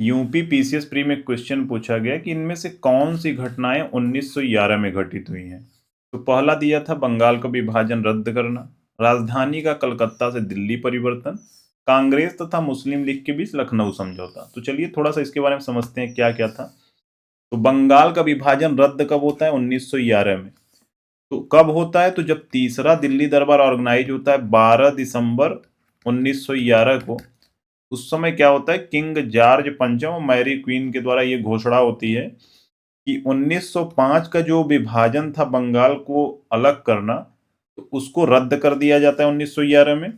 UP PCS pre में question पूछा गया कि इनमें से कौन सी घटनाएं 1911 में घटित हुई हैं। तो पहला दिया था बंगाल का विभाजन रद्द करना, राजधानी का कलकत्ता से दिल्ली परिवर्तन, कांग्रेस तथा मुस्लिम लीग के बीच लखनऊ समझौता। तो चलिए थोड़ा सा इसके बारे में समझते हैं क्या क्या था। तो बंगाल का विभाजन रद्द कब होता है? 1911 में। तो कब होता है? तो जब तीसरा दिल्ली दरबार ऑर्गेनाइज होता है 12 दिसंबर 1911 को। उस समय क्या होता है, किंग जॉर्ज पंचम और मैरी क्वीन के द्वारा ये घोषणा होती है कि 1905 का जो विभाजन था बंगाल को अलग करना, तो उसको रद्द कर दिया जाता है 1911 में।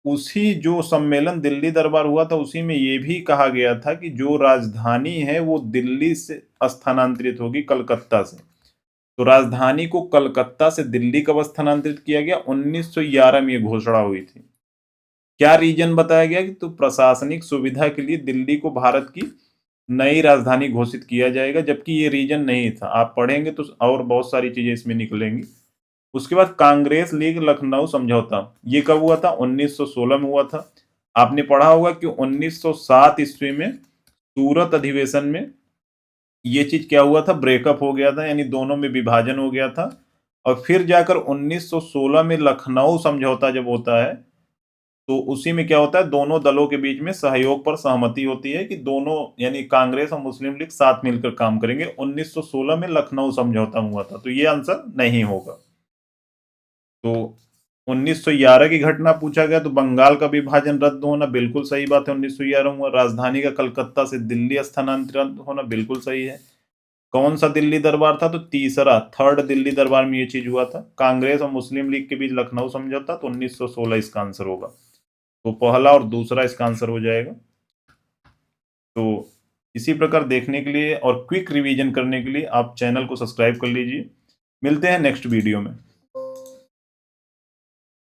उसी जो सम्मेलन दिल्ली दरबार हुआ था उसी में ये भी कहा गया था कि जो राजधानी है वो दिल्ली से स्थानांतरित होगी कलकत्ता से। तो राजधानी को कलकत्ता से दिल्ली कब स्थानांतरित किया गया? 1911 में ये घोषणा हुई थी। क्या रीजन बताया गया कि तो प्रशासनिक सुविधा के लिए दिल्ली को भारत की नई राजधानी घोषित किया जाएगा, जबकि ये रीजन नहीं था। आप पढ़ेंगे तो और बहुत सारी चीजें इसमें निकलेंगी। उसके बाद कांग्रेस लीग लखनऊ समझौता, ये कब हुआ था? 1916 में हुआ था। आपने पढ़ा होगा कि 1907 ईस्वी में सूरत अधिवेशन में ये चीज क्या हुआ था, ब्रेकअप हो गया था, यानी दोनों में विभाजन हो गया था। और फिर जाकर 1916 में लखनऊ समझौता जब होता है तो उसी में क्या होता है, दोनों दलों के बीच में सहयोग पर सहमति होती है कि दोनों यानी कांग्रेस और मुस्लिम लीग साथ मिलकर काम करेंगे। 1916 में लखनऊ समझौता हुआ था, तो ये आंसर नहीं होगा। तो 1911 की घटना पूछा गया तो बंगाल का विभाजन रद्द होना बिल्कुल सही बात है, 1911 हुआ। राजधानी का कलकत्ता से दिल्ली स्थानांतरित होना बिल्कुल सही है। कौन सा दिल्ली दरबार था? तो तीसरा, थर्ड दिल्ली दरबार में ये चीज हुआ था। कांग्रेस और मुस्लिम लीग के बीच लखनऊ समझौता, तो 1916 इसका आंसर होगा। तो पहला और दूसरा इसका आंसर हो जाएगा। तो इसी प्रकार देखने के लिए और क्विक रिवीजन करने के लिए आप चैनल को सब्सक्राइब कर लीजिए। मिलते हैं नेक्स्ट वीडियो में।